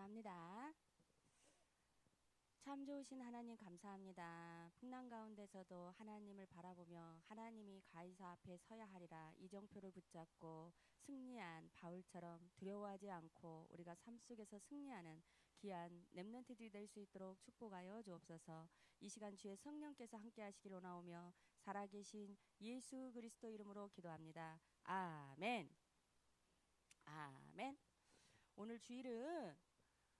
기도합니다. 참 좋으신 하나님 감사합니다. 풍랑 가운데서도 하나님을 바라보며 하나님이 가이사 앞에 서야 하리라 이정표를 붙잡고 승리한 바울처럼 두려워하지 않고 우리가 삶 속에서 승리하는 귀한 렘넌트들이 될 수 있도록 축복하여 주옵소서. 이 시간 주의 성령께서 함께 하시길 원하오며 살아계신 예수 그리스도 이름으로 기도합니다. 아멘. 아멘. 오늘 주일은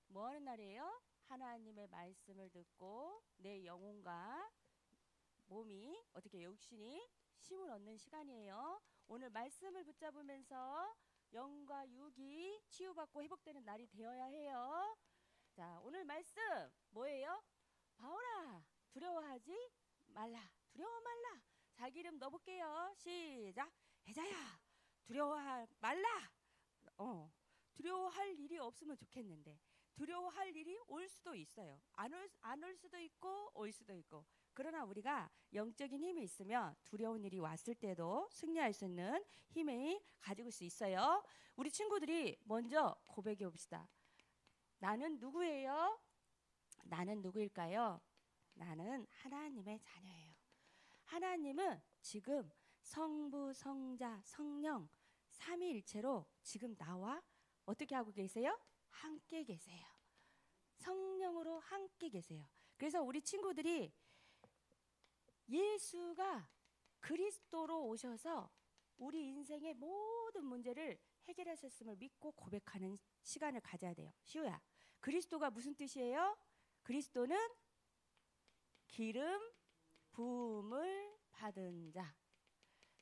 뭐 하는 날이에요? 하나님의 말씀을 듣고 내 영혼과 몸이 어떻게 육신이 쉼을 얻는 시간이에요. 오늘 말씀을 붙잡으면서 영과 육이 치유받고 회복되는 날이 되어야 해요. 자, 오늘 말씀 뭐예요? 바울아, 두려워하지 말라. 두려워 말라. 자기 이름 넣어볼게요. 시작. 혜자야, 두려워 말라. 두려워할 일이 없으면 좋겠는데 두려워할 일이 올 수도 있어요. 안 올 수도 있고 올 수도 있고. 그러나 우리가 영적인 힘이 있으면 두려운 일이 왔을 때도 승리할 수 있는 힘을 가지고 수 있어요. 우리 친구들이 먼저 고백해 봅시다. 나는 누구예요? 나는 누구일까요? 나는 하나님의 자녀예요. 하나님은 지금 성부, 성자, 성령 삼위일체로 지금 나와 어떻게 하고 계세요? 함께 계세요. 성령으로 함께 계세요. 그래서 우리 친구들이 예수가 그리스도로 오셔서 우리 인생의 모든 문제를 해결하셨음을 믿고 고백하는 시간을 가져야 돼요. 시우야, 그리스도가 무슨 뜻이에요? 그리스도는 기름 부음을 받은 자.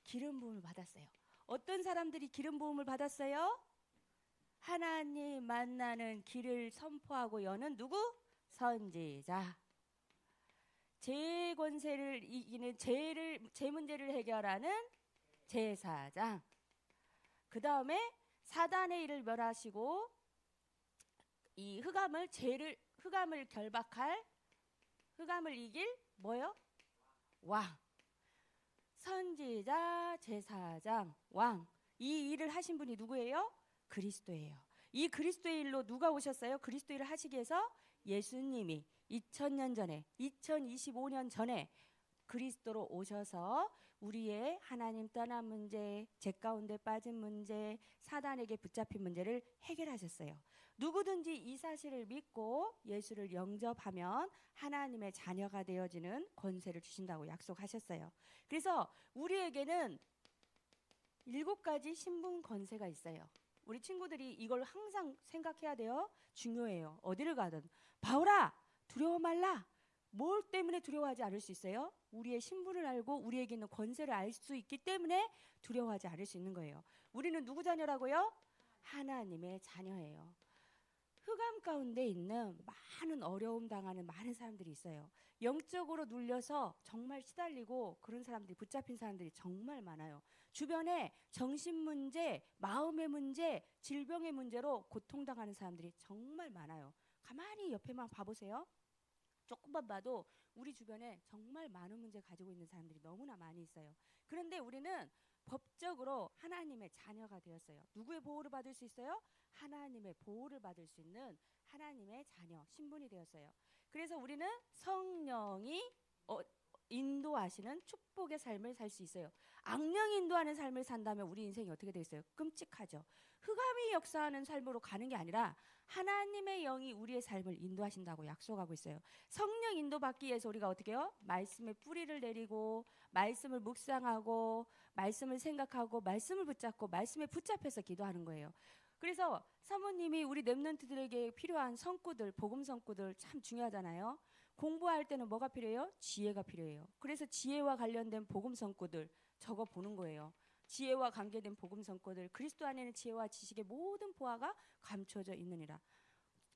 기름 부음을 받았어요. 어떤 사람들이 기름 부음을 받았어요? 하나님 만나는 길을 선포하고 여는 누구? 선지자. 죄의 권세를 이기는 죄 문제를 해결하는 제사장. 그 다음에 사단의 일을 멸하시고 이 흑암을 결박할 흑암을 이길 뭐요? 왕. 선지자, 제사장, 왕. 이 일을 하신 분이 누구예요? 그리스도예요. 이 그리스도의 일로 누가 오셨어요? 그리스도 일을 하시기 위해서 예수님이 2000년 전에 2025년 전에 그리스도로 오셔서 우리의 하나님 떠난 문제, 죄 가운데 빠진 문제, 사단에게 붙잡힌 문제를 해결하셨어요. 누구든지 이 사실을 믿고 예수를 영접하면 하나님의 자녀가 되어지는 권세를 주신다고 약속하셨어요. 그래서 우리에게는 7가지 신분 권세가 있어요. 우리 친구들이 이걸 항상 생각해야 돼요. 중요해요. 어디를 가든. 바울아, 두려워 말라. 뭘 때문에 두려워하지 않을 수 있어요? 우리의 신분을 알고 우리에게 있는 권세를 알 수 있기 때문에 두려워하지 않을 수 있는 거예요. 우리는 누구 자녀라고요? 하나님의 자녀예요. 흑암 가운데 있는 많은 어려움 당하는 많은 사람들이 있어요. 영적으로 눌려서 정말 시달리고 그런 사람들이 붙잡힌 사람들이 정말 많아요. 주변에 정신 문제, 마음의 문제, 질병의 문제로 고통당하는 사람들이 정말 많아요. 가만히 옆에만 봐보세요. 조금만 봐도 우리 주변에 정말 많은 문제 가지고 있는 사람들이 너무나 많이 있어요. 그런데 우리는 법적으로 하나님의 자녀가 되었어요. 누구의 보호를 받을 수 있어요? 하나님의 보호를 받을 수 있는 하나님의 자녀, 신분이 되었어요. 그래서 우리는 성령이 인도하시는 축복의 삶을 살 수 있어요. 악령이 인도하는 삶을 산다면 우리 인생이 어떻게 되겠어요? 끔찍하죠. 흑암이 역사하는 삶으로 가는 게 아니라 하나님의 영이 우리의 삶을 인도하신다고 약속하고 있어요. 성령 인도받기 위해서 우리가 어떻게 해요? 말씀의 뿌리를 내리고 말씀을 묵상하고 말씀을 생각하고 말씀을 붙잡고 말씀에 붙잡혀서 기도하는 거예요. 그래서 사모님이 우리 렘넌트들에게 필요한 성구들, 복음 성구들 참 중요하잖아요. 공부할 때는 뭐가 필요해요? 지혜가 필요해요. 그래서 지혜와 관련된 복음 성구들 적어 보는 거예요. 지혜와 관계된 복음 성구들, 그리스도 안에는 지혜와 지식의 모든 보화가 감춰져 있느니라.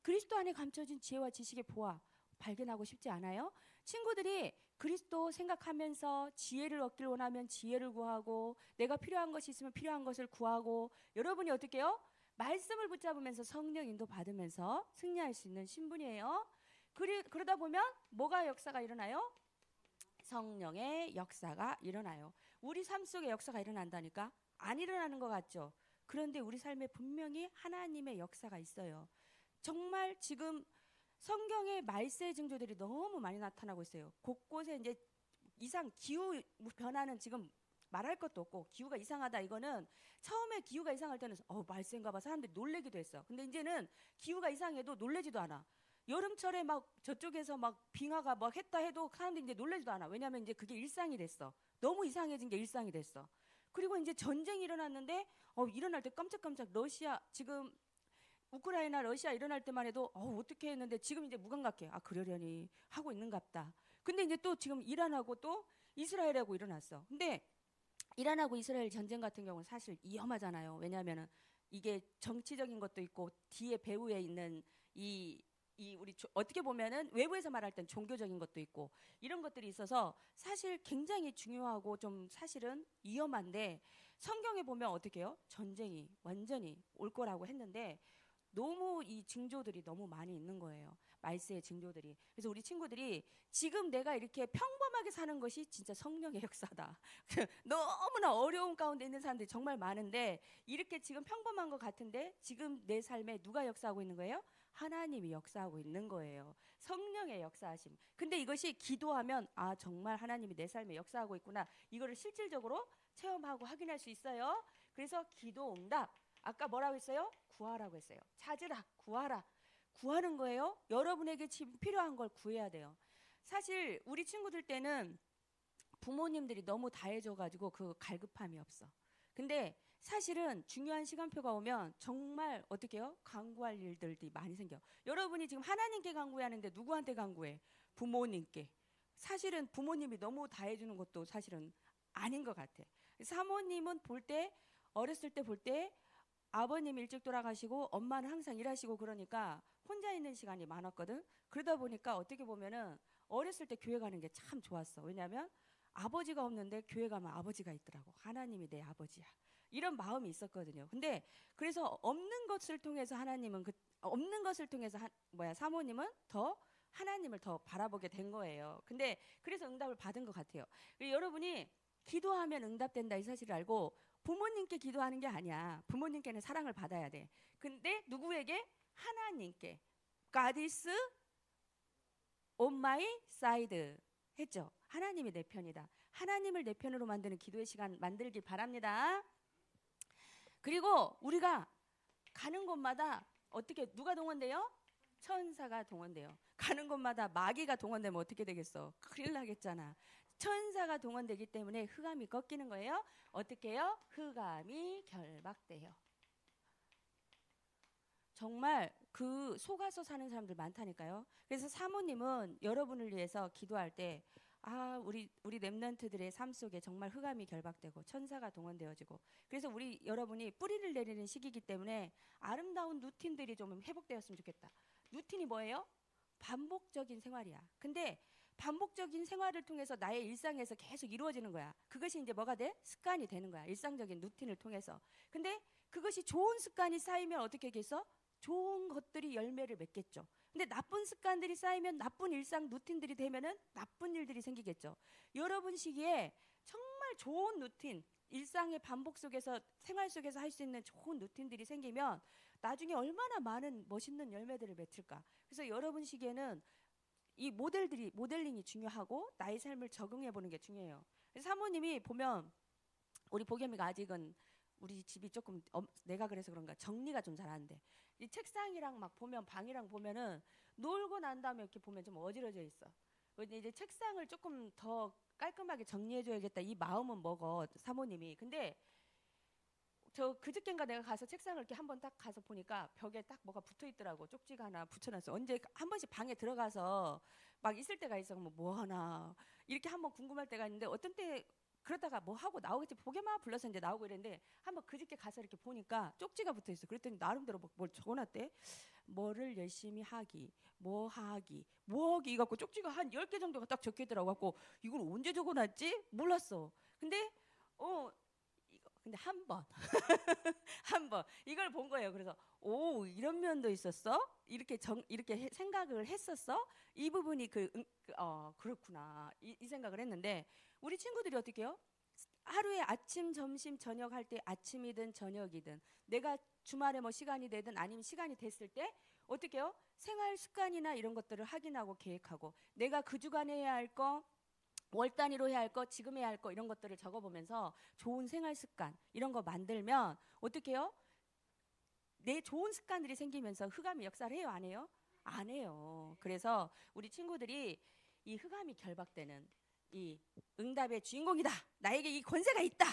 그리스도 안에 감춰진 지혜와 지식의 보화 발견하고 싶지 않아요? 친구들이 그리스도 생각하면서 지혜를 얻길 원하면 지혜를 구하고 내가 필요한 것이 있으면 필요한 것을 구하고 여러분이 어떻게 해요? 말씀을 붙잡으면서 성령 인도 받으면서 승리할 수 있는 신분이에요. 그러다 보면 뭐가 역사가 일어나요? 성령의 역사가 일어나요. 우리 삶 속에 역사가 일어난다니까? 안 일어나는 것 같죠? 그런데 우리 삶에 분명히 하나님의 역사가 있어요. 정말 지금 성경에 말세의 징조들이 너무 많이 나타나고 있어요. 곳곳에 이제 기후 변화는 지금 말할 것도 없고, 기후가 이상하다 이거는 처음에 기후가 이상할 때는 말세인가 봐 사람들이 놀래기도 했어. 근데 이제는 기후가 이상해도 놀래지도 않아. 여름철에 막 저쪽에서 막 빙하가 막 했다 해도 사람들이 이제 놀래지도 않아. 왜냐하면 이제 그게 일상이 됐어. 너무 이상해진 게 일상이 됐어. 그리고 이제 전쟁이 일어났는데 일어날 때 깜짝깜짝 러시아 지금 우크라이나 러시아 일어날 때만 해도 어떻게 했는데 지금 이제 무감각해. 그러려니 하고 있는갑다. 근데 이제 또 지금 이란하고 또 이스라엘하고 일어났어. 근데 이란하고 이스라엘 전쟁 같은 경우는 사실 위험하잖아요. 왜냐하면은 이게 정치적인 것도 있고 뒤에 배후에 있는 우리 어떻게 보면은 외부에서 말할 땐 종교적인 것도 있고 이런 것들이 있어서 사실 굉장히 중요하고 좀 사실은 위험한데, 성경에 보면 어떻게 해요? 전쟁이 완전히 올 거라고 했는데 너무 이 징조들이 너무 많이 있는 거예요. 말세의 징조들이. 그래서 우리 친구들이 지금 내가 이렇게 평범하게 사는 것이 진짜 성령의 역사다. 너무나 어려운 가운데 있는 사람들이 정말 많은데 이렇게 지금 평범한 것 같은데 지금 내 삶에 누가 역사하고 있는 거예요? 하나님이 역사하고 있는 거예요. 성령의 역사하심. 근데 이것이 기도하면 정말 하나님이 내 삶에 역사하고 있구나. 이거를 실질적으로 체험하고 확인할 수 있어요. 그래서 기도 응답. 아까 뭐라고 했어요? 구하라고 했어요. 찾으라, 구하라. 구하는 거예요. 여러분에게 지금 필요한 걸 구해야 돼요. 사실 우리 친구들 때는 부모님들이 너무 다 해줘가지고 그 갈급함이 없어. 근데 사실은 중요한 시간표가 오면 정말 어떻게 해요? 간구할 일들이 많이 생겨. 여러분이 지금 하나님께 간구하는데 누구한테 간구해? 부모님께. 사실은 부모님이 너무 다 해주는 것도 사실은 아닌 것 같아. 사모님은 볼 때, 어렸을 때 볼 때 아버님 일찍 돌아가시고 엄마는 항상 일하시고 그러니까 혼자 있는 시간이 많았거든. 그러다 보니까 어떻게 보면은 어렸을 때 교회 가는 게 참 좋았어. 왜냐하면 아버지가 없는데 교회 가면 아버지가 있더라고. 하나님이 내 아버지야. 이런 마음이 있었거든요. 근데 그래서 없는 것을 통해서 하나님은 없는 것을 통해서 사모님은 더 하나님을 더 바라보게 된 거예요. 근데 그래서 응답을 받은 것 같아요. 여러분이 기도하면 응답된다 이 사실을 알고 부모님께 기도하는 게 아니야. 부모님께는 사랑을 받아야 돼. 근데 누구에게? 하나님께. God is on my side 했죠. 하나님이 내 편이다. 하나님을 내 편으로 만드는 기도의 시간 만들길 바랍니다. 그리고 우리가 가는 곳마다 어떻게 누가 동원돼요? 천사가 동원돼요. 가는 곳마다 마귀가 동원되면 어떻게 되겠어? 큰일 나겠잖아. 천사가 동원되기 때문에 흑암이 꺾이는 거예요. 어떻게 해요? 흑암이 결박돼요. 정말 그 속아서 사는 사람들 많다니까요. 그래서 사모님은 여러분을 위해서 기도할 때 우리 렘넌트들의 삶 속에 정말 흑암이 결박되고 천사가 동원되어지고, 그래서 여러분이 뿌리를 내리는 시기이기 때문에 아름다운 루틴들이 좀 회복되었으면 좋겠다. 루틴이 뭐예요? 반복적인 생활이야. 근데 반복적인 생활을 통해서 나의 일상에서 계속 이루어지는 거야. 그것이 이제 뭐가 돼? 습관이 되는 거야. 일상적인 루틴을 통해서. 근데 그것이 좋은 습관이 쌓이면 어떻게 하겠어? 좋은 것들이 열매를 맺겠죠. 근데 나쁜 습관들이 쌓이면 나쁜 일상 루틴들이 되면은 나쁜 일들이 생기겠죠. 여러분 시기에 정말 좋은 루틴, 일상의 반복 속에서 생활 속에서 할 수 있는 좋은 루틴들이 생기면 나중에 얼마나 많은 멋있는 열매들을 맺을까. 그래서 여러분 시기에는 이 모델링이 중요하고 나의 삶을 적응해 보는 게 중요해요. 그래서 사모님이 보면 우리 보겸이가 아직은 우리 집이 조금 내가 그래서 그런가 정리가 좀 잘 안 돼. 이 책상이랑 막 보면 방이랑 보면은 놀고 난 다음에 이렇게 보면 좀 어지러져 있어. 이제 책상을 조금 더 깔끔하게 정리해줘야겠다 이 마음은 먹어 사모님이. 근데 저 그저께인가 내가 가서 책상을 이렇게 한번 딱 가서 보니까 벽에 딱 뭐가 붙어 있더라고. 쪽지가 하나 붙여놨어. 언제 한 번씩 방에 들어가서 막 있을 때가 있어. 뭐 하나 이렇게 한번 궁금할 때가 있는데 어떤 때 그러다가 뭐 하고 나오겠지. 보게만 불러서 이제 나오고 이랬는데 한번 그저께 가서 이렇게 보니까 쪽지가 붙어 있어. 그랬더니 나름대로 뭘 적어놨대. 뭐를 열심히 하기, 뭐 하기, 뭐 하기 이갖고 쪽지가 한 10개 정도가 딱 적혀 있더라고. 갖고 이걸 언제 적어놨지? 몰랐어. 근데 근데 한 번 이걸 본 거예요. 그래서 이런 면도 있었어? 이렇게 생각을 했었어? 이 부분이 그렇구나 이 생각을 했는데, 우리 친구들이 어떻게 해요? 하루에 아침, 점심, 저녁 할 때 아침이든 저녁이든 내가 주말에 뭐 시간이 되든 아니면 시간이 됐을 때 어떻게 해요? 생활 습관이나 이런 것들을 확인하고 계획하고 내가 그 주간에 해야 할 거, 월 단위로 해야 할 거, 지금 해야 할 거 이런 것들을 적어보면서 좋은 생활 습관 이런 거 만들면 어떻게 해요? 내 좋은 습관들이 생기면서 흑암이 역사를 해요, 안 해요? 안 해요. 그래서 우리 친구들이 이 흑암이 결박되는 이 응답의 주인공이다. 나에게 이 권세가 있다.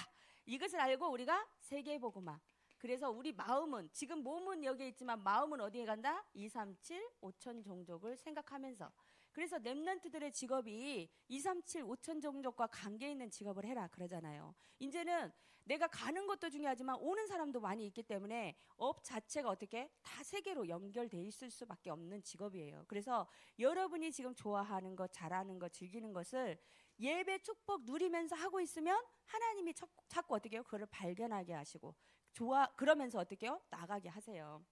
이것을 알고 우리가 세계복음화. 그래서 우리 마음은 지금 몸은 여기에 있지만 마음은 어디에 간다? 237 5천 종족을 생각하면서. 그래서 렘넌트들의 직업이 237 5천 종족과 관계 있는 직업을 해라 그러잖아요. 이제는 내가 가는 것도 중요하지만 오는 사람도 많이 있기 때문에 업 자체가 어떻게 다 세계로 연결돼 있을 수밖에 없는 직업이에요. 그래서 여러분이 지금 좋아하는 것, 잘하는 것, 즐기는 것을 예배 축복 누리면서 하고 있으면 하나님이 자꾸 어떻게 해요? 그거를 발견하게 하시고 그러면서 어떻게 해요? 나가게 하세요.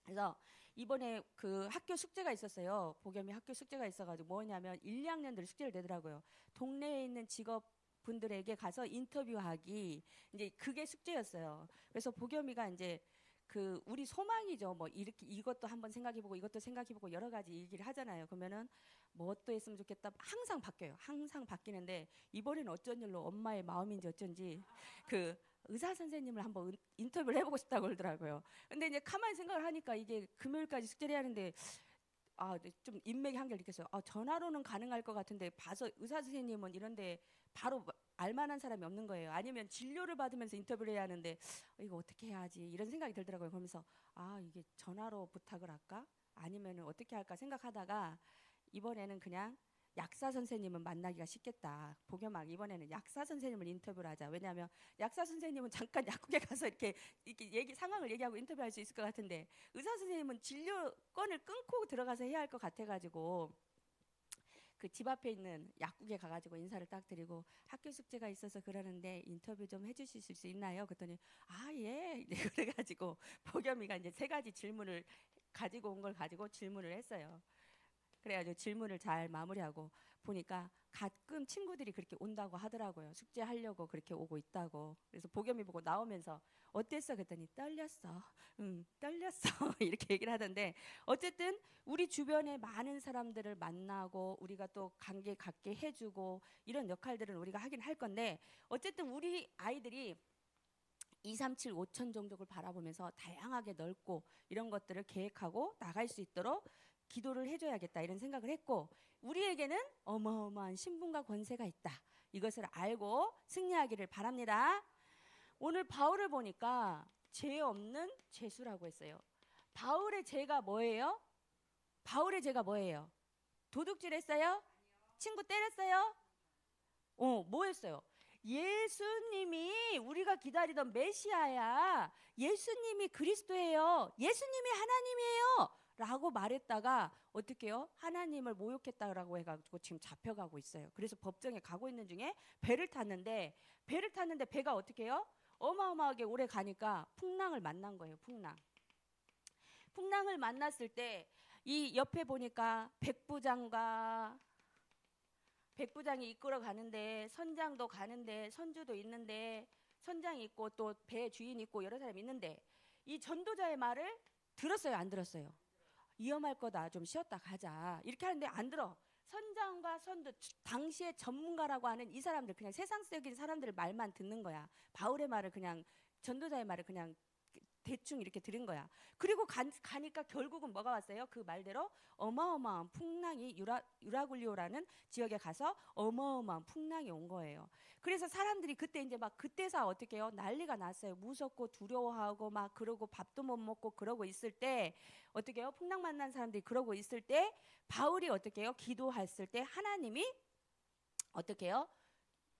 그래서 이번에 그 학교 숙제가 있었어요. 복염이 학교 숙제가 있어가지고 뭐냐면 1, 2학년들 숙제를 내더라고요. 동네에 있는 직업 분들에게 가서 인터뷰하기. 이제 그게 숙제였어요. 그래서 복염이가 이제 그 우리 소망이죠. 뭐 이렇게 이것도 한번 생각해보고 이것도 생각해보고 여러 가지 얘기를 하잖아요. 그러면은 뭐 또 했으면 좋겠다. 항상 바뀌어요. 항상 바뀌는데 이번에는 어쩐 일로 엄마의 마음인지 어쩐지 그 의사 선생님을 한번 인터뷰를 해보고 싶다고 그러더라고요. 근데 이제 가만히 생각을 하니까 이게 금요일까지 숙제를 해야 하는데 좀 인맥이 한결 느꼈어요. 전화로는 가능할 것 같은데 봐서 의사 선생님은 이런데 바로 알만한 사람이 없는 거예요. 아니면 진료를 받으면서 인터뷰를 해야 하는데 이거 어떻게 해야지 이런 생각이 들더라고요. 그러면서 이게 전화로 부탁을 할까? 아니면 어떻게 할까 생각하다가 이번에는 그냥 약사 선생님은 만나기가 쉽겠다. 복염아 이번에는 약사 선생님을 인터뷰를 하자. 왜냐하면 약사 선생님은 잠깐 약국에 가서 이렇게 상황을 얘기하고 인터뷰할 수 있을 것 같은데 의사 선생님은 진료권을 끊고 들어가서 해야 할 것 같아가지고 그 집 앞에 있는 약국에 가가지고 인사를 딱 드리고 학교 숙제가 있어서 그러는데 인터뷰 좀 해주실 수 있나요? 그랬더니 예. 그래가지고 복염이가 이제 3가지 질문을 가지고 온 걸 가지고 질문을 했어요. 그래가지고 질문을 잘 마무리하고 보니까 가끔 친구들이 그렇게 온다고 하더라고요. 숙제하려고 그렇게 오고 있다고. 그래서 복염이 보고 나오면서 어땠어? 그랬더니 떨렸어. 떨렸어. 이렇게 얘기를 하던데 어쨌든 우리 주변에 많은 사람들을 만나고 우리가 또 관계 갖게 해주고 이런 역할들은 우리가 하긴 할 건데 어쨌든 우리 아이들이 237 5천 종족을 바라보면서 다양하게 넓고 이런 것들을 계획하고 나갈 수 있도록 기도를 해줘야겠다 이런 생각을 했고 우리에게는 어마어마한 신분과 권세가 있다. 이것을 알고 승리하기를 바랍니다. 오늘 바울을 보니까 죄 없는 죄수라고 했어요. 바울의 죄가 뭐예요? 바울의 죄가 뭐예요? 도둑질 했어요? 친구 때렸어요? 뭐 했어요? 예수님이 우리가 기다리던 메시아야. 예수님이 그리스도예요. 예수님이 하나님이에요. 라고 말했다가 어떻게 해요? 하나님을 모욕했다라고 해가지고 지금 잡혀가고 있어요. 그래서 법정에 가고 있는 중에 배를 탔는데 배가 어떻게 해요? 어마어마하게 오래 가니까 풍랑을 만난 거예요. 풍랑을 만났을 때 이 옆에 보니까 백부장이 이끌어 가는데 선장도 가는데 선주도 있는데 선장이 있고 또 배 주인이 있고 여러 사람이 있는데 이 전도자의 말을 들었어요? 안 들었어요? 위험할 거다. 좀 쉬었다 가자. 이렇게 하는데 안 들어. 선장과 선두 당시의 전문가라고 하는 이 사람들 그냥 세상적인 사람들 말만 듣는 거야. 바울의 말을 그냥 전도자의 말을 그냥 대충 이렇게 들은 거야. 그리고 가니까 결국은 뭐가 왔어요? 그 말대로 어마어마한 풍랑이 유라굴리오라는 지역에 가서 어마어마한 풍랑이 온 거예요. 그래서 사람들이 그때 이제 막 그때서 어떻게 해요? 난리가 났어요. 무섭고 두려워하고 막 그러고 밥도 못 먹고 그러고 있을 때 어떻게 해요? 풍랑 만난 사람들이 그러고 있을 때 바울이 어떻게 해요? 기도했을 때 하나님이 어떻게 해요?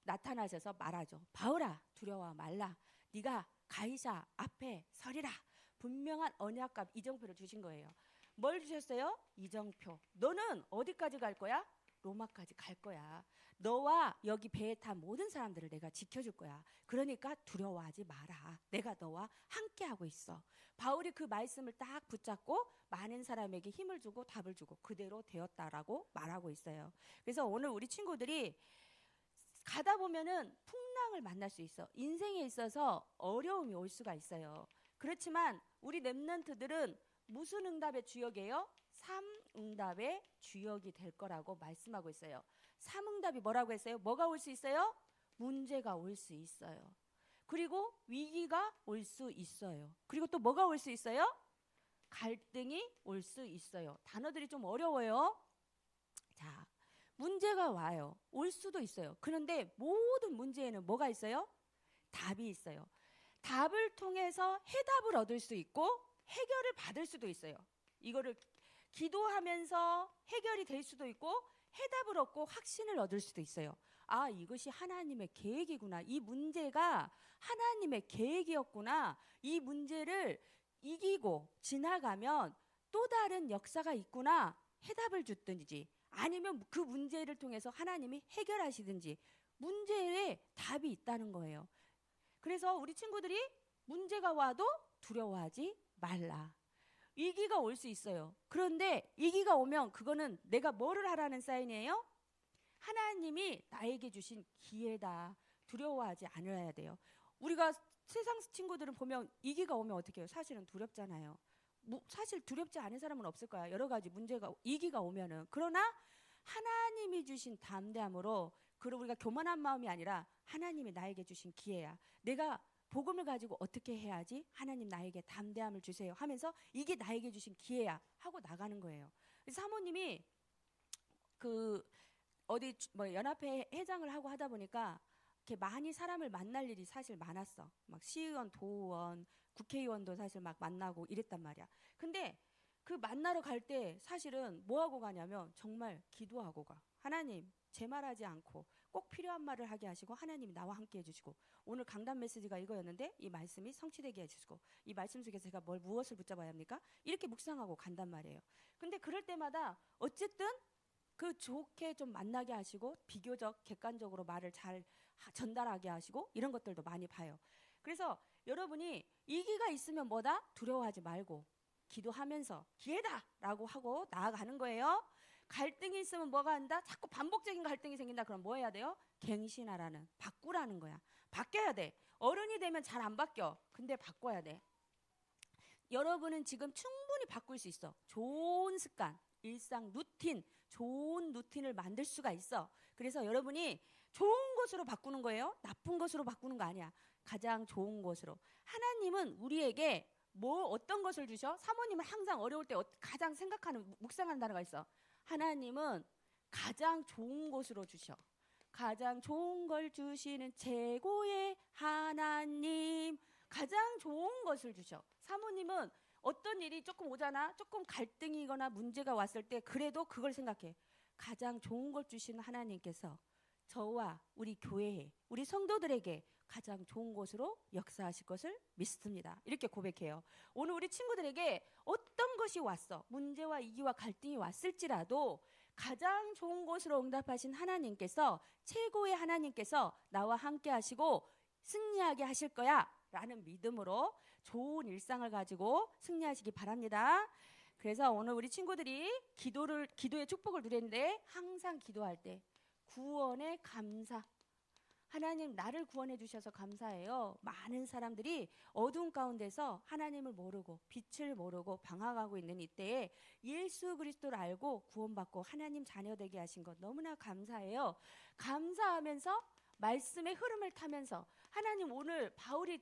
나타나셔서 말하죠. 바울아 두려워 말라. 네가 가이사 앞에 서리라. 분명한 언약과 이정표를 주신 거예요. 뭘 주셨어요? 이정표. 너는 어디까지 갈 거야? 로마까지 갈 거야. 너와 여기 배에 탄 모든 사람들을 내가 지켜줄 거야. 그러니까 두려워하지 마라. 내가 너와 함께하고 있어. 바울이 그 말씀을 딱 붙잡고 많은 사람에게 힘을 주고 답을 주고 그대로 되었다라고 말하고 있어요. 그래서 오늘 우리 친구들이 가다 보면은 풍랑을 만날 수 있어. 인생에 있어서 어려움이 올 수가 있어요. 그렇지만 우리 렘넌트들은 무슨 응답의 주역이에요? 3응답의 주역이 될 거라고 말씀하고 있어요. 3응답이 뭐라고 했어요? 뭐가 올 수 있어요? 문제가 올 수 있어요. 그리고 위기가 올 수 있어요. 그리고 또 뭐가 올 수 있어요? 갈등이 올 수 있어요. 단어들이 좀 어려워요. 자, 문제가 와요. 올 수도 있어요. 그런데 모든 문제에는 뭐가 있어요? 답이 있어요. 답을 통해서 해답을 얻을 수 있고 해결을 받을 수도 있어요. 이거를 기도하면서 해결이 될 수도 있고 해답을 얻고 확신을 얻을 수도 있어요. 아, 이것이 하나님의 계획이구나. 이 문제가 하나님의 계획이었구나. 이 문제를 이기고 지나가면 또 다른 역사가 있구나. 해답을 주든지 아니면 그 문제를 통해서 하나님이 해결하시든지 문제에 답이 있다는 거예요. 그래서 우리 친구들이 문제가 와도 두려워하지 말라. 위기가 올 수 있어요. 그런데 위기가 오면 그거는 내가 뭐를 하라는 사인이에요? 하나님이 나에게 주신 기회다. 두려워하지 않아야 돼요. 우리가 세상 친구들은 보면 위기가 오면 어떻게 해요? 사실은 두렵잖아요. 사실 두렵지 않은 사람은 없을 거야. 여러 가지 문제가 위기가 오면은. 그러나 하나님이 주신 담대함으로 그리고 우리가 교만한 마음이 아니라 하나님이 나에게 주신 기회야. 내가 복음을 가지고 어떻게 해야지? 하나님 나에게 담대함을 주세요 하면서 이게 나에게 주신 기회야 하고 나가는 거예요. 사모님이 그 어디 뭐 연합회 회장을 하고 하다 보니까 이렇게 많이 사람을 만날 일이 사실 많았어. 막 시의원, 도의원, 국회의원도 사실 막 만나고 이랬단 말이야. 근데 그 만나러 갈 때 사실은 뭐 하고 가냐면 정말 기도하고 가. 하나님 제 말하지 않고 꼭 필요한 말을 하게 하시고 하나님이 나와 함께 해주시고 오늘 강단 메시지가 이거였는데 이 말씀이 성취되게 해주시고 이 말씀 속에서 제가 무엇을 붙잡아야 합니까? 이렇게 묵상하고 간단 말이에요. 근데 그럴 때마다 어쨌든 그 좋게 좀 만나게 하시고 비교적 객관적으로 말을 잘 전달하게 하시고 이런 것들도 많이 봐요. 그래서 여러분이 위기가 있으면 뭐다? 두려워하지 말고 기도하면서 기회다라고 하고 나아가는 거예요. 갈등이 있으면 뭐가 한다? 자꾸 반복적인 갈등이 생긴다. 그럼 뭐 해야 돼요? 갱신하라는, 바꾸라는 거야. 바뀌어야 돼. 어른이 되면 잘 안 바뀌어. 근데 바꿔야 돼. 여러분은 지금 충분히 바꿀 수 있어. 좋은 습관, 일상 루틴, 좋은 루틴을 만들 수가 있어. 그래서 여러분이 좋은 것으로 바꾸는 거예요. 나쁜 것으로 바꾸는 거 아니야. 가장 좋은 것으로. 하나님은 우리에게 뭐 어떤 것을 주셔? 사모님은 항상 어려울 때 가장 생각하는 묵상하는 단어가 있어. 하나님은 가장 좋은 것으로 주셔. 가장 좋은 걸 주시는 최고의 하나님. 가장 좋은 것을 주셔. 사모님은 어떤 일이 조금 오잖아. 조금 갈등이거나 문제가 왔을 때 그래도 그걸 생각해. 가장 좋은 걸 주시는 하나님께서 저와 우리 교회에 우리 성도들에게 가장 좋은 것으로 역사하실 것을 믿습니다. 이렇게 고백해요. 오늘 우리 친구들에게 어떤 것이 왔어. 문제와 위기와 갈등이 왔을지라도 가장 좋은 것으로 응답하신 하나님께서 최고의 하나님께서 나와 함께 하시고 승리하게 하실 거야 라는 믿음으로 좋은 일상을 가지고 승리하시기 바랍니다. 그래서 오늘 우리 친구들이 기도의 축복을 누렸는데 항상 기도할 때 구원의 감사. 하나님 나를 구원해 주셔서 감사해요. 많은 사람들이 어두운 가운데서 하나님을 모르고 빛을 모르고 방황하고 있는 이때에 예수 그리스도를 알고 구원받고 하나님 자녀 되게 하신 것 너무나 감사해요. 감사하면서 말씀의 흐름을 타면서 하나님 오늘 바울아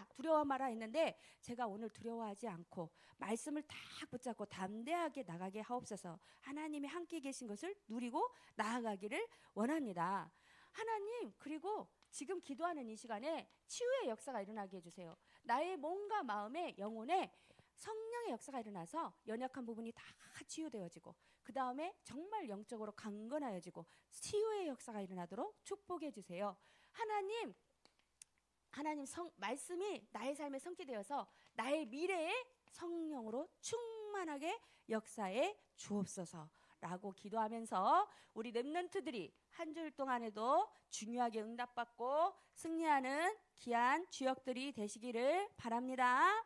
두려워 마라 했는데 제가 오늘 두려워하지 않고 말씀을 딱 붙잡고 담대하게 나가게 하옵소서. 하나님이 함께 계신 것을 누리고 나아가기를 원합니다. 하나님 그리고 지금 기도하는 이 시간에 치유의 역사가 일어나게 해주세요. 나의 몸과 마음에 영혼에 성령의 역사가 일어나서 연약한 부분이 다 치유되어지고 그 다음에 정말 영적으로 강건하여지고 치유의 역사가 일어나도록 축복해 주세요. 하나님 말씀이 나의 삶에 성취되어서 나의 미래에 성령으로 충만하게 역사해 주옵소서 라고 기도하면서 우리 렘넌트들이 한 주일 동안에도 중요하게 응답받고 승리하는 귀한 주역들이 되시기를 바랍니다.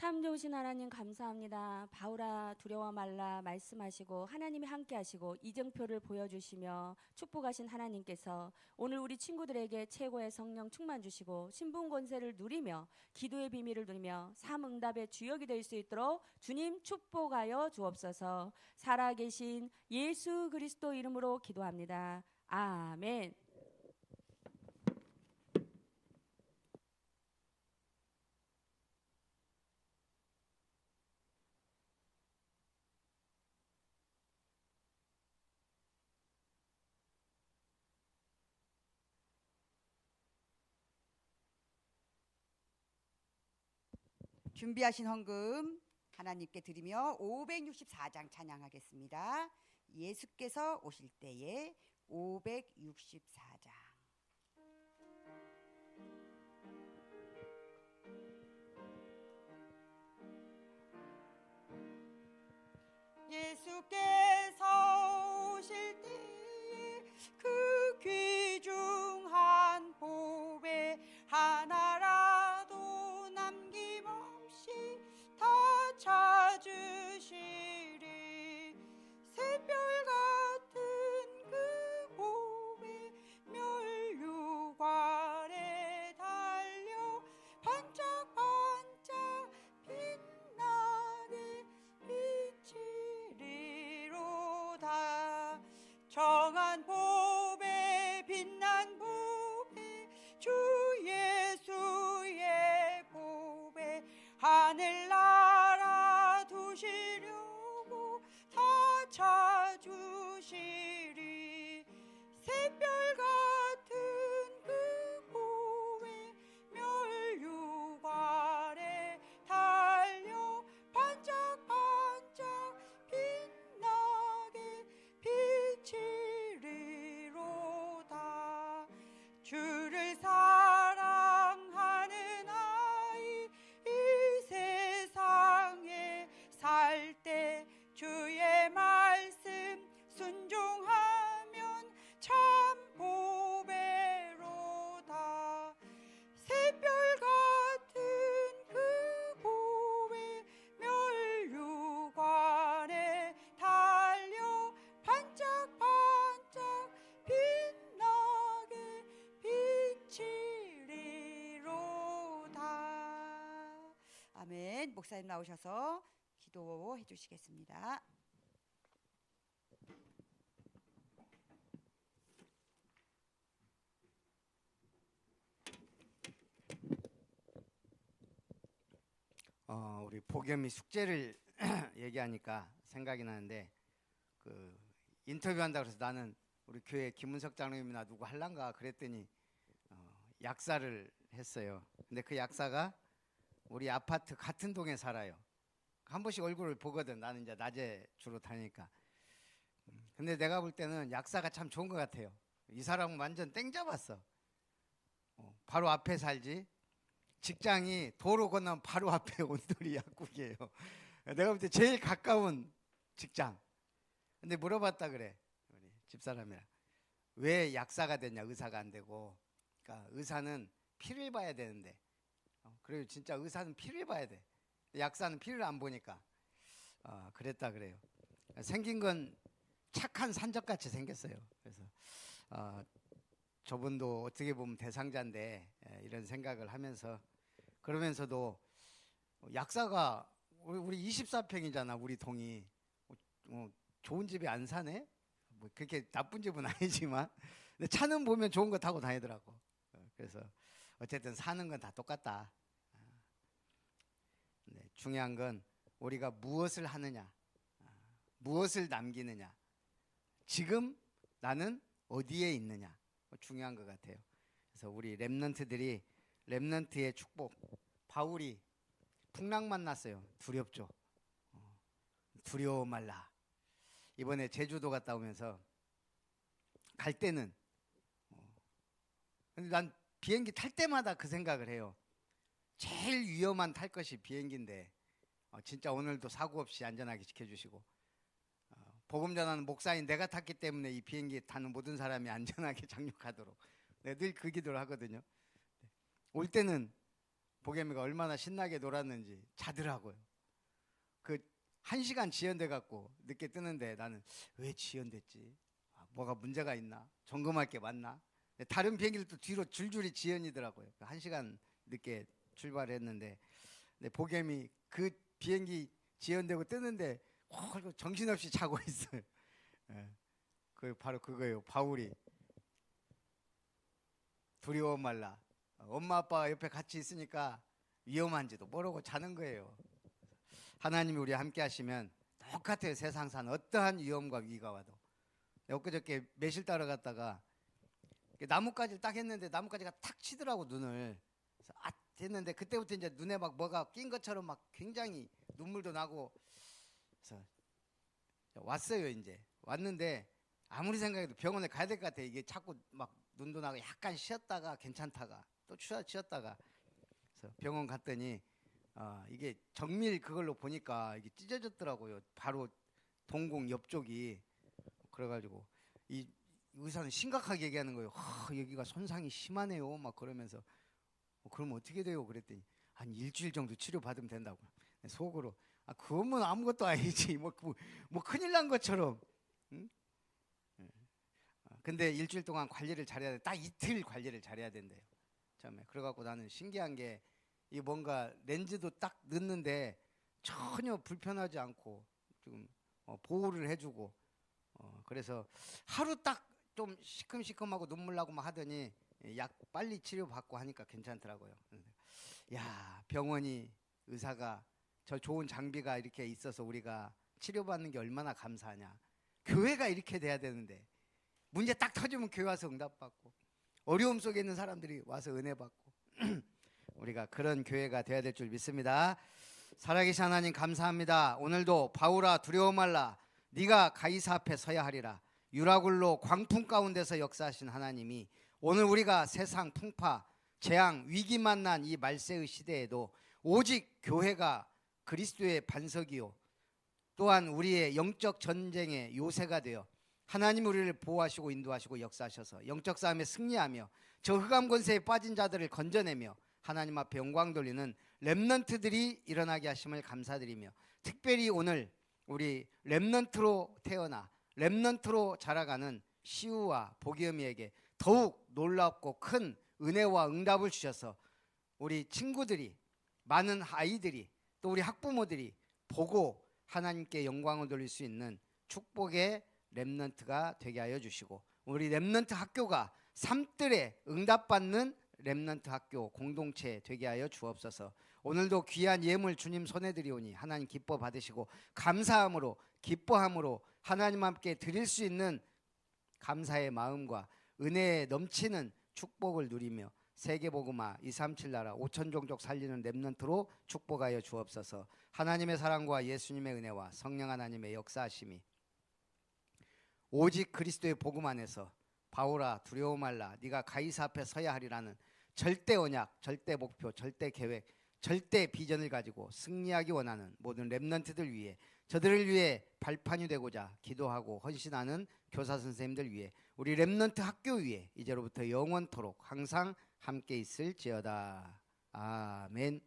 참 좋으신 하나님 감사합니다. 바울아 두려워 말라 말씀하시고 하나님이 함께 하시고 이정표를 보여주시며 축복하신 하나님께서 오늘 우리 친구들에게 최고의 성령 충만 주시고 신분 권세를 누리며 기도의 비밀을 누리며 삶 응답의 주역이 될 수 있도록 주님 축복하여 주옵소서. 살아계신 예수 그리스도 이름으로 기도합니다. 아멘. 준비하신 헌금 하나님께 드리며 564장 찬양하겠습니다. 예수께서 오실 때에 564장. 예수께서 오실 때에 그 귀중한 보배 하나라도 남김없이 다 찾으시리. 새별 같은 그 보배 멸류관에 달려 반짝반짝 빛나게 비치리로다. 정한 보배 빛난 보배 주 예수의 보배 하늘나라 두시려고 다 찾으시리. 새별 같은 그 보배 멸류관에 달려 반짝반짝 빛나게 비치리로다. 주를 사랑하는 아이 이 세상에 살 때 주의 말씀 순종하면 참 보배로다. 새별 같은 그 보배 멸류관에 달려 반짝반짝 빛나게 비치리로다. 아멘. 목사님 나오셔서 기도해 주시겠습니다. 우리 복염이 숙제를 얘기하니까 생각이 나는데 그 인터뷰한다 그래서 나는 우리 교회 김은석 장로님이나 누구 할란가 그랬더니 약사를 했어요. 근데 그 약사가 우리 아파트 같은 동에 살아요. 한 번씩 얼굴을 보거든. 나는 이제 낮에 주로 다니니까. 근데 내가 볼 때는 약사가 참 좋은 것 같아요. 이 사람은 완전 땡 잡았어. 바로 앞에 살지. 직장이 도로 건너면 바로 앞에 온돌이 약국이에요. 내가 볼 때 제일 가까운 직장. 근데 물어봤다 그래. 우리 집사람이랑. 왜 약사가 됐냐, 의사가 안 되고. 그러니까 의사는 피를 봐야 되는데. 그래요. 진짜 의사는 피를 봐야 돼. 약사는 피를 안 보니까. 그랬다 그래요. 생긴 건 착한 산적같이 생겼어요. 그래서 저분도 어떻게 보면 대상자인데 이런 생각을 하면서 그러면서도 약사가 우리 24평이잖아. 우리 동이. 좋은 집에 안 사네? 뭐 그렇게 나쁜 집은 아니지만 근데 차는 보면 좋은 거 타고 다니더라고. 그래서 어쨌든 사는 건 다 똑같다. 네, 중요한 건 우리가 무엇을 하느냐, 무엇을 남기느냐, 지금 나는 어디에 있느냐 중요한 것 같아요. 그래서 우리 렘넌트들이 렘넌트의 축복. 바울이 풍랑 만났어요. 두렵죠. 두려워 말라. 이번에 제주도 갔다 오면서 갈 때는 근데 난 비행기 탈 때마다 그 생각을 해요. 제일 위험한 탈 것이 비행기인데 진짜 오늘도 사고 없이 안전하게 지켜주시고 복음 전하는 목사인 내가 탔기 때문에 이 비행기에 타는 모든 사람이 안전하게 착륙하도록 늘 그 기도를 하거든요. 올 때는 보겸이가 얼마나 신나게 놀았는지 자더라고요. 그 1시간 지연돼 갖고 늦게 뜨는데 나는 왜 지연됐지? 뭐가 문제가 있나? 점검할 게 맞나? 다른 비행기를 또 뒤로 줄줄이 지연이더라고요. 1시간 늦게 출발했는데 보겸이 그 비행기 지연되고 뜨는데 정신없이 자고 있어요. 예. 그 바로 그거예요. 바울이 두려워 말라. 엄마 아빠 옆에 같이 있으니까 위험한지도 모르고 자는 거예요. 하나님이 우리 함께 하시면 똑같아요. 세상 산 어떠한 위험과 위기가 와도. 엊그저께 매실 따러 갔다가 나뭇가지를 딱 했는데 나뭇가지가 탁 치더라고 눈을. 그래서 했는데 그때부터 이제 눈에 막 뭐가 낀 것처럼 막 굉장히 눈물도 나고. 그래서 왔어요. 이제 왔는데 아무리 생각해도 병원에 가야 될 것 같아. 이게 자꾸 막 눈도 나고 약간 쉬었다가 괜찮다가 또 쉬었다가. 그래서 병원 갔더니 이게 정밀 그걸로 보니까 이게 찢어졌더라고요. 바로 동공 옆쪽이. 그래가지고 이 의사는 심각하게 얘기하는 거예요. 여기가 손상이 심하네요. 막 그러면서 그럼 어떻게 돼요? 그랬더니 한 일주일 정도 치료 받으면 된다고. 속으로 그거면 아무것도 아니지. 뭐 큰일 난 것처럼. 응? 근데 일주일 동안 관리를 잘해야 돼. 딱 이틀 관리를 잘해야 된대요. 처음에. 그래갖고 나는 신기한 게 이 뭔가 렌즈도 딱 넣는데 전혀 불편하지 않고 좀 보호를 해주고. 그래서 하루 딱 좀 시큼시큼하고 눈물 나고 막 하더니 약 빨리 치료받고 하니까 괜찮더라고요. 야, 병원이 의사가 저 좋은 장비가 이렇게 있어서 우리가 치료받는 게 얼마나 감사하냐. 교회가 이렇게 돼야 되는데 문제 딱 터지면 교회 와서 응답받고 어려움 속에 있는 사람들이 와서 은혜 받고 우리가 그런 교회가 돼야 될 줄 믿습니다. 살아계신 하나님 감사합니다. 오늘도 바울아 두려워 말라 네가 가이사 앞에 서야 하리라. 유라굴로 광풍 가운데서 역사하신 하나님이 오늘 우리가 세상 풍파 재앙 위기 만난 이 말세의 시대에도 오직 교회가 그리스도의 반석이요 또한 우리의 영적 전쟁의 요새가 되어 하나님 우리를 보호하시고 인도하시고 역사하셔서 영적 싸움에 승리하며 저 흑암 권세에 빠진 자들을 건져내며 하나님 앞에 영광 돌리는 렘넌트들이 일어나게 하심을 감사드리며 특별히 오늘 우리 렘넌트로 태어나 렘넌트로 자라가는 시우와 보기음이에게 더욱 놀랍고 큰 은혜와 응답을 주셔서 우리 친구들이 많은 아이들이 또 우리 학부모들이 보고 하나님께 영광을 돌릴 수 있는 축복의 렘넌트가 되게 하여 주시고 우리 렘넌트 학교가 삶들에 응답받는 렘넌트 학교 공동체 되게 하여 주옵소서. 오늘도 귀한 예물 주님 손에 드리오니 하나님 기뻐 받으시고 감사함으로 기뻐함으로 하나님 함께 드릴 수 있는 감사의 마음과 은혜에 넘치는 축복을 누리며 세계복음화 237 나라 5천 종족 살리는 렘넌트로 축복하여 주옵소서. 하나님의 사랑과 예수님의 은혜와 성령 하나님의 역사하심이 오직 그리스도의 복음 안에서 바울아 두려워 말라 네가 가이사 앞에 서야 하리라는 절대 언약, 절대 목표, 절대 계획, 절대 비전을 가지고 승리하기 원하는 모든 렘넌트들 위해 저들을 위해 발판이 되고자 기도하고 헌신하는 교사 선생님들 위해 우리 렘넌트 학교 위에 이제로부터 영원토록 항상 함께 있을지어다. 아멘.